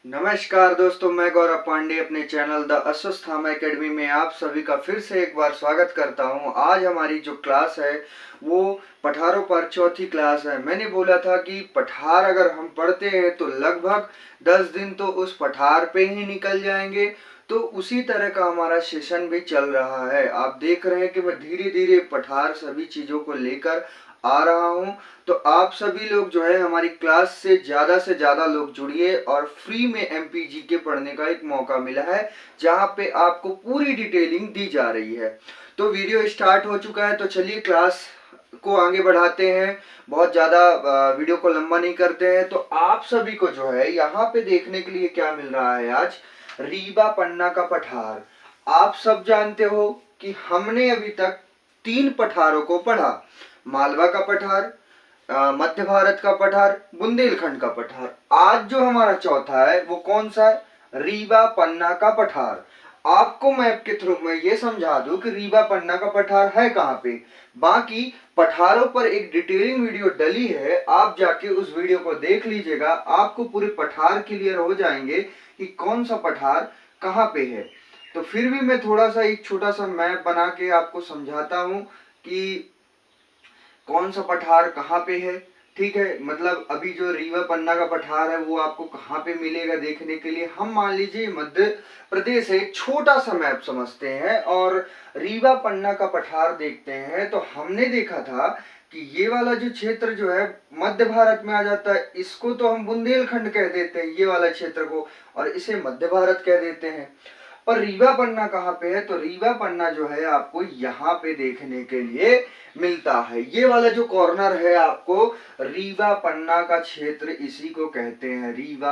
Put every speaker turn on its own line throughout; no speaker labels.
नमस्कार दोस्तों, मैं गौरव पांडे अपने चैनल द अस्वस्थामा एकेडमी में आप सभी का फिर से एक बार स्वागत करता हूं। आज हमारी जो क्लास है वो पठारों पर चौथी क्लास है। मैंने बोला था कि पठार अगर हम पढ़ते हैं तो लगभग 10 दिन तो उस पठार पे ही निकल जाएंगे। तो उसी तरह का हमारा सेशन भी चल रहा है। आप देख रहे हैं कि मैं धीरे धीरे पठार सभी चीज़ों को लेकर आ रहा हूँ। तो आप सभी लोग जो है हमारी क्लास से ज़्यादा लोग जुड़िए और फ्री में एमपीजी के पढ़ने का एक मौका मिला है जहाँ पे आपको पूरी डिटेलिंग दी जा रही है। तो वीडियो स्टार्ट हो चुका है, तो चलिए क्लास को आगे बढ़ाते हैं। बहुत ज़्यादा वीडियो को लंबा नहीं करते हैं। तो आप सभी को जो है यहाँ पे देखने के लिए क्या मिल रहा है, आज रीवा पन्ना का पठार। आप सब जानते हो कि हमने अभी तक 3 पठारों को पढ़ा, मालवा का पठार, मध्य भारत का पठार, बुंदेलखंड का पठार। आज जो हमारा चौथा है वो कौन सा है, रीवा पन्ना का पठार। आपको मैप के थ्रू मैं ये समझा दूं कि रीवा पन्ना का पठार है कहाँ पे। बाकी पठारों पर एक डिटेलिंग वीडियो डली है, आप जाके उस वीडियो को देख लीजिएगा। आपको पूरे पठार क्लियर हो जाएंगे कि कौन सा पठार कहाँ पे है। तो फिर भी मैं थोड़ा सा एक छोटा सा मैप बना के आपको समझाता हूँ कि कौन सा पठार कहाँ पे है। ठीक है, मतलब अभी जो रीवा पन्ना का पठार है वो आपको कहाँ पे मिलेगा देखने के लिए। हम मान लीजिए मध्य प्रदेश है, एक छोटा सा मैप समझते हैं और रीवा पन्ना का पठार देखते हैं। तो हमने देखा था कि ये वाला जो क्षेत्र जो है मध्य भारत में आ जाता है। इसको तो हम बुंदेलखंड कह देते हैं ये वाला क्षेत्र को, और इसे मध्य भारत कह देते हैं। पर रीवा पन्ना कहाँ पे है, तो रीवा पन्ना जो है आपको यहाँ पे देखने के लिए मिलता है। ये वाला जो कॉर्नर है आपको रीवा पन्ना का क्षेत्र, इसी को कहते हैं रीवा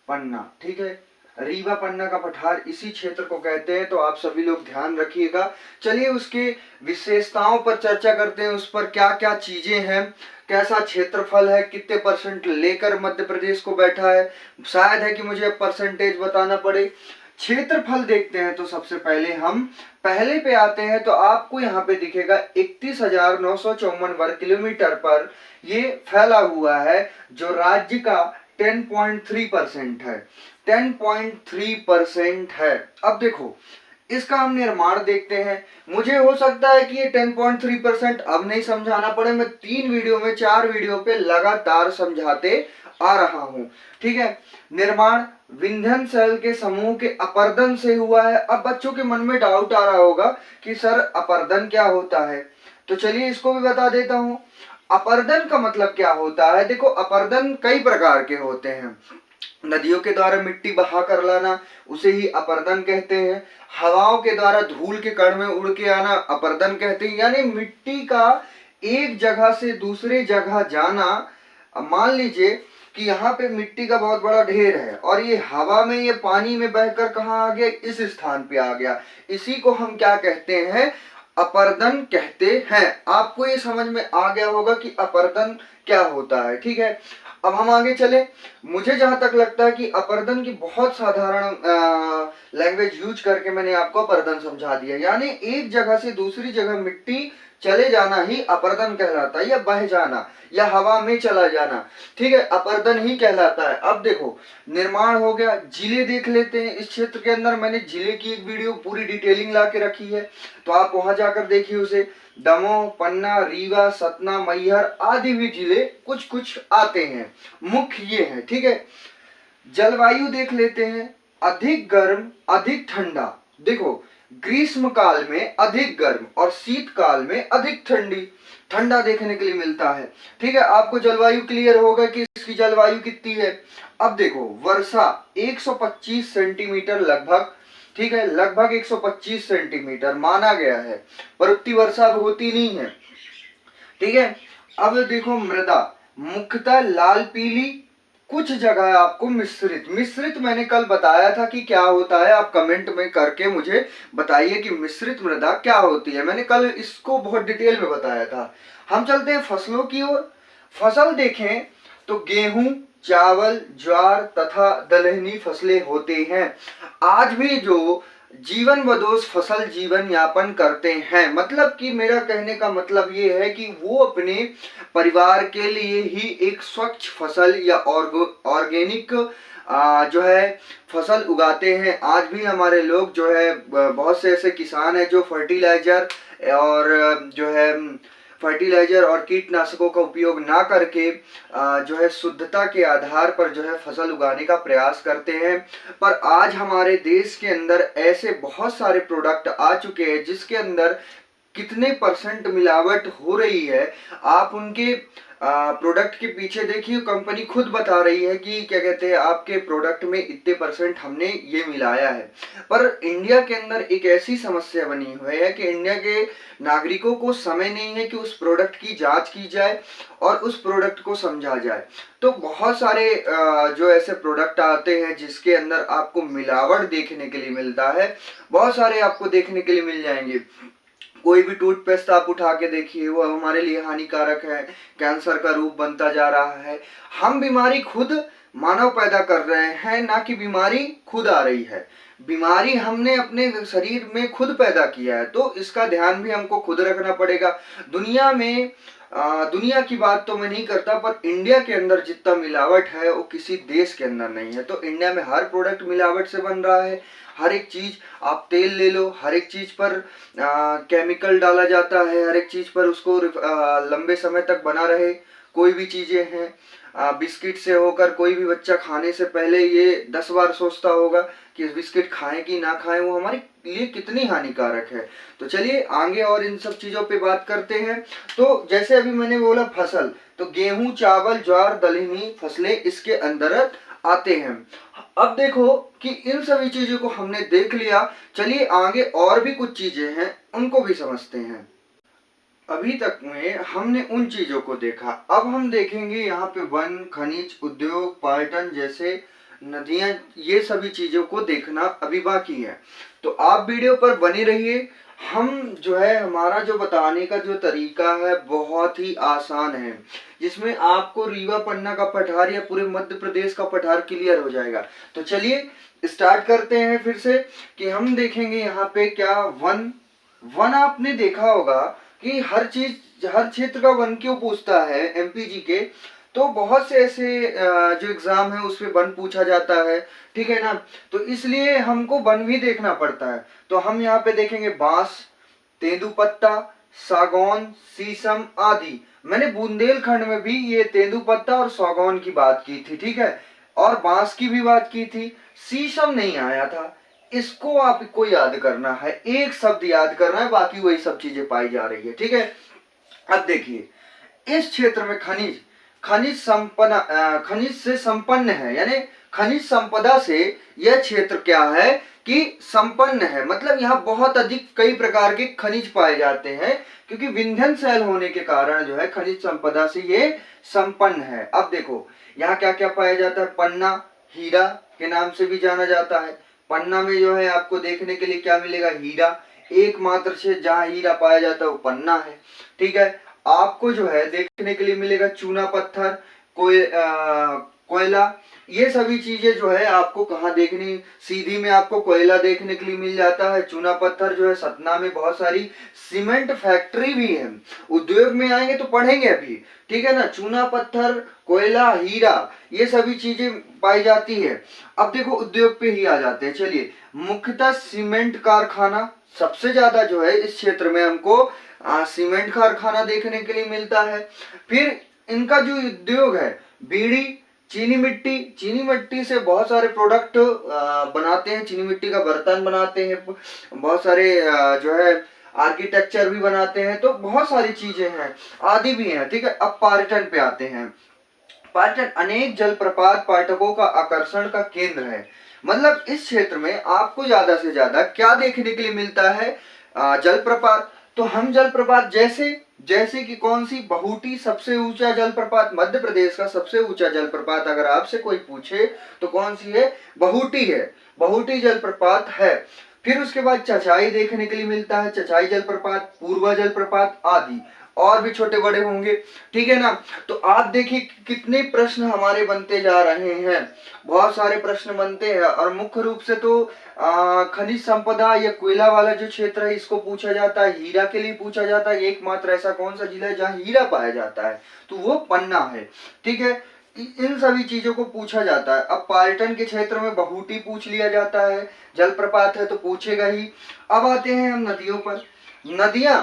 पन्ना। ठीक है, रीवा पन्ना का पठार इसी क्षेत्र को कहते हैं। तो आप सभी लोग ध्यान रखिएगा। चलिए उसके विशेषताओं पर चर्चा करते हैं, उस पर क्या क्या चीजें हैं, कैसा क्षेत्रफल है, कितने परसेंट लेकर मध्य प्रदेश को बैठा है। शायद है कि मुझे परसेंटेज बताना पड़े। क्षेत्रफल देखते हैं तो सबसे पहले हम पहले पे आते हैं। तो आपको यहाँ पे दिखेगा 31,954 वर्ग किलोमीटर पर ये फैला हुआ है, जो राज्य का 10.3% है। 10.3% है। अब देखो इसका हम निर्माण देखते हैं। मुझे हो सकता है कि ये 10.3% अब नहीं समझाना पड़े, मैं 3 वीडियो में 4 वीडियो पे लगातार समझाते आ रहा हूँ। ठीक है, निर्माण विंध्यन सेल के समूह के अपर्दन से हुआ है। अब बच्चों के मन में डाउट आ रहा होगा कि सर अपर्दन क्या होता है, तो चलिए इसको भी बता देता हूँ। अपर्दन का मतलब क्या होता है, देखो अपर्दन कई प्रकार के होते हैं। नदियों के द्वारा मिट्टी बहा कर लाना, उसे ही अपर्दन कहते हैं। हवाओं के द्वारा धूल के कण में उड़ के आना, अपर्दन कहते हैं। यानी मिट्टी का एक जगह से दूसरे जगह जाना। मान लीजिए कि यहाँ पे मिट्टी का बहुत बड़ा ढेर है और ये हवा में, ये पानी में बहकर कहाँ आ गया, इस स्थान पे आ गया। इसी को हम क्या कहते हैं, अपर्दन कहते हैं। आपको ये समझ में आ गया होगा कि अपर्दन क्या होता है। ठीक है, अब हम आगे चले। मुझे जहां तक लगता है कि अपर्दन की बहुत साधारण लैंग्वेज यूज करके मैंने आपको अपर्दन समझा दिया। यानी एक जगह से दूसरी जगह मिट्टी चले जाना ही अपर्दन कहलाता है, या बह जाना, या हवा में चला जाना। ठीक है, अपर्दन ही कहलाता है। अब देखो निर्माण हो गया, जिले देख लेते हैं। इस क्षेत्र के अंदर मैंने जिले की एक वीडियो पूरी डिटेलिंग ला के रखी है, तो आप वहां जाकर देखिए उसे। दमोह, पन्ना, रीवा, सतना, मैहर आदि भी जिले कुछ कुछ आते हैं, मुख्य ये है। ठीक है, जलवायु देख लेते हैं। अधिक गर्म, अधिक ठंडा। देखो ग्रीष्म काल में अधिक गर्म और शीत काल में अधिक ठंडा देखने के लिए मिलता है। ठीक है, आपको जलवायु क्लियर होगा कि इसकी जलवायु कितनी है। अब देखो वर्षा 125 सेंटीमीटर लगभग। ठीक है, लगभग 125 सेंटीमीटर माना गया है, पर उतनी वर्षा अब होती नहीं है। ठीक है, अब देखो मृदा मुख्यतः लाल पीली, कुछ जगह आपको मिश्रित मैंने कल बताया था कि क्या होता है। आप कमेंट में करके मुझे बताइए कि मिश्रित मृदा क्या होती है। मैंने कल इसको बहुत डिटेल में बताया था। हम चलते हैं फसलों की ओर। फसल देखें तो गेहूं, चावल, ज्वार तथा दलहनी फसलें होते हैं। आज भी जो जीवन बदोश फसल जीवन यापन करते हैं, मतलब कि मेरा कहने का मतलब ये है कि वो अपने परिवार के लिए ही एक स्वच्छ फसल या ऑर्गेनिक जो है फसल उगाते हैं। आज भी हमारे लोग जो है बहुत से ऐसे किसान हैं जो फर्टिलाइजर और कीटनाशकों का उपयोग ना करके जो है शुद्धता के आधार पर जो है फसल उगाने का प्रयास करते हैं। पर आज हमारे देश के अंदर ऐसे बहुत सारे प्रोडक्ट आ चुके हैं जिसके अंदर कितने परसेंट मिलावट हो रही है। आप उनके प्रोडक्ट के पीछे देखिए, कंपनी खुद बता रही है कि क्या कहते हैं, आपके प्रोडक्ट में इतने परसेंट हमने ये मिलाया है। पर इंडिया के अंदर एक ऐसी समस्या बनी हुई है कि इंडिया के नागरिकों को समय नहीं है कि उस प्रोडक्ट की जांच की जाए और उस प्रोडक्ट को समझा जाए। तो बहुत सारे जो ऐसे प्रोडक्ट आते हैं जिसके अंदर आपको मिलावट देखने के लिए मिलता है, बहुत सारे आपको देखने के लिए मिल जाएंगे। कोई भी टूथपेस्ट आप उठा के देखिए, वो हमारे लिए हानिकारक है, कैंसर का रूप बनता जा रहा है। हम बीमारी खुद मानव पैदा कर रहे हैं, ना कि बीमारी खुद आ रही है। बीमारी हमने अपने शरीर में खुद पैदा किया है, तो इसका ध्यान भी हमको खुद रखना पड़ेगा। दुनिया की बात तो मैं नहीं करता, पर इंडिया के अंदर जितना मिलावट है वो किसी देश के अंदर नहीं है। तो इंडिया में हर प्रोडक्ट मिलावट से बन रहा है। हर एक चीज, आप तेल ले लो, हर एक चीज पर केमिकल डाला जाता है, हर एक चीज पर उसको लंबे समय तक बना रहे। कोई भी चीजें हैं, बिस्किट से होकर कोई भी बच्चा खाने से पहले ये 10 बार सोचता होगा कि बिस्किट खाएं कि ना खाएं, वो हमारे लिए कितनी हानिकारक है। तो चलिए आगे और इन सब चीजों पे बात करते हैं। तो जैसे अभी मैंने बोला फसल, तो गेहूं, चावल, ज्वार, दलहनी फसलें इसके अंदर आते हैं। अब देखो कि इन सभी चीजों को हमने देख लिया, चलिए आगे और भी कुछ चीजें हैं उनको भी समझते हैं। अभी तक में हमने उन चीजों को देखा, अब हम देखेंगे यहाँ पे वन, खनिज, उद्योग, पर्यटन जैसे नदियां, ये सभी चीजों को देखना अभी बाकी है। तो आप वीडियो पर बने रहिए। हम जो है, हमारा जो बताने का जो तरीका है बहुत ही आसान है, जिसमें आपको रीवा पन्ना का पठार या पूरे मध्य प्रदेश का पठार क्लियर हो जाएगा। तो चलिए स्टार्ट करते हैं फिर से कि हम देखेंगे यहाँ पे क्या वन आपने देखा होगा कि हर क्षेत्र का वन क्यों पूछता है एमपीजी के। तो बहुत से ऐसे जो एग्जाम है उसमें वन पूछा जाता है, ठीक है ना। तो इसलिए हमको वन भी देखना पड़ता है। तो हम यहाँ पे देखेंगे बांस, तेंदुपत्ता, सागौन, शीशम आदि। मैंने बुंदेलखंड में भी ये तेंदुपत्ता और सागौन की बात की थी, ठीक है, और बांस की भी बात की थी। शीशम नहीं आया था। इसको आपको याद करना है, एक शब्द याद करना है, बाकी वही सब चीजें पाई जा रही है, ठीक है। अब देखिए, इस क्षेत्र में खनिज से संपन्न है, यानी खनिज संपदा से यह क्षेत्र क्या है कि संपन्न है। मतलब यहाँ बहुत अधिक कई प्रकार के खनिज पाए जाते हैं, क्योंकि विंध्यन शैल होने के कारण जो है खनिज संपदा से ये संपन्न है। अब देखो यहाँ क्या क्या पाया जाता है। पन्ना हीरा के नाम से भी जाना जाता है। पन्ना में जो है आपको देखने के लिए क्या मिलेगा, हीरा। एकमात्र क्षेत्र जहाँ हीरा पाया जाता है वो पन्ना है, ठीक है। आपको जो है देखने के लिए मिलेगा चूना पत्थर, कोयला। ये सभी चीजें जो है आपको कहाँ देखनी, सीधी में आपको कोयला देखने के लिए मिल जाता है। चूना पत्थर जो है सतना में बहुत सारी सीमेंट फैक्ट्री भी है। उद्योग में आएंगे तो पढ़ेंगे अभी, ठीक है ना। चूना पत्थर, कोयला, हीरा, ये सभी चीजें पाई जाती है। अब देखो उद्योग पे ही आ जाते हैं। चलिए, मुख्यतः सीमेंट कारखाना सबसे ज्यादा जो है इस क्षेत्र में हमको सीमेंट कारखाना देखने के लिए मिलता है। फिर इनका जो उद्योग है, बीड़ी, चीनी मिट्टी से बहुत सारे प्रोडक्ट बनाते हैं। चीनी मिट्टी का बर्तन बनाते हैं, बहुत सारे जो है आर्किटेक्चर भी बनाते हैं। तो बहुत सारी चीजें हैं, आदि भी हैं, ठीक है। अब पर्यटन पे आते हैं। पर्यटन, अनेक जलप्रपात पर्यटकों का आकर्षण का केंद्र है। मतलब इस क्षेत्र में आपको ज्यादा से ज्यादा क्या देखने के लिए मिलता है, जलप्रपात। तो हम जलप्रपात जैसे कि कौन सी, बहुटी सबसे ऊंचा जलप्रपात, मध्य प्रदेश का सबसे ऊंचा जलप्रपात अगर आपसे कोई पूछे तो कौन सी है, बहुटी है, बहुटी जलप्रपात है। फिर उसके बाद चचाई देखने के लिए मिलता है, चचाई जलप्रपात, पूर्वा जलप्रपात आदि, और भी छोटे बड़े होंगे, ठीक है ना। तो आप देखिए कितने प्रश्न हमारे बनते जा रहे हैं, बहुत सारे प्रश्न बनते हैं। और मुख्य रूप से तो खनिज संपदा या कोयला वाला जो क्षेत्र है इसको पूछा जाता है, हीरा के लिए पूछा जाता है। एकमात्र ऐसा कौन सा जिला है जहाँ हीरा पाया जाता है, तो वो पन्ना है, ठीक है। इन सभी चीजों को पूछा जाता है। अब पर्यटन के क्षेत्र में बहुटी पूछ लिया जाता है, जलप्रपात है तो पूछेगा ही। अब आते हैं हम नदियों पर। नदियां,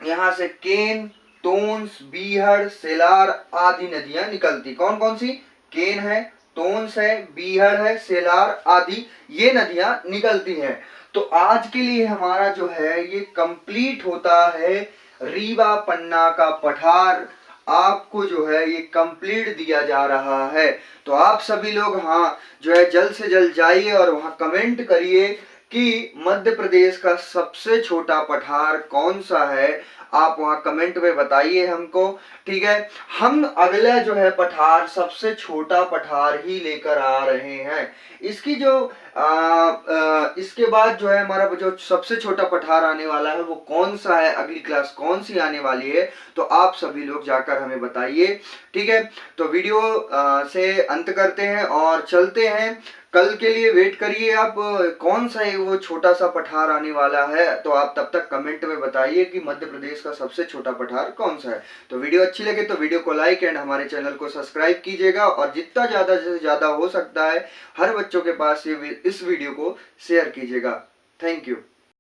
यहाँ से केन, तोंस, बीहड़, सेलार आदि नदियां निकलती। कौन कौन सी? केन है, तोंस है, बीहड़ है, सेलार आदि ये नदियां निकलती हैं। तो आज के लिए हमारा जो है ये कंप्लीट होता है। रीवा पन्ना का पठार आपको जो है ये कंप्लीट दिया जा रहा है। तो आप सभी लोग हाँ जो है जल्द से जल्द जाइए और वहां कमेंट करिए कि मध्य प्रदेश का सबसे छोटा पठार कौन सा है। आप वहां कमेंट में बताइए हमको, ठीक है। हम अगला जो है पठार, सबसे छोटा पठार ही लेकर आ रहे हैं। इसकी जो इसके बाद जो है हमारा जो सबसे छोटा पठार आने वाला है वो कौन सा है, अगली क्लास कौन सी आने वाली है, तो आप सभी लोग जाकर हमें बताइए, ठीक है। तो वीडियो से अंत करते हैं और चलते हैं। कल के लिए वेट करिए आप, कौन सा है वो छोटा सा पठार आने वाला है, तो आप तब तक कमेंट में बताइए कि मध्य प्रदेश का सबसे छोटा पठार कौन सा है। तो वीडियो अच्छी लगे तो वीडियो को लाइक एंड हमारे चैनल को सब्सक्राइब कीजिएगा, और जितना ज़्यादा से ज़्यादा हो सकता है हर बच्चों के पास इस वीडियो को शेयर कीजिएगा। Thank you.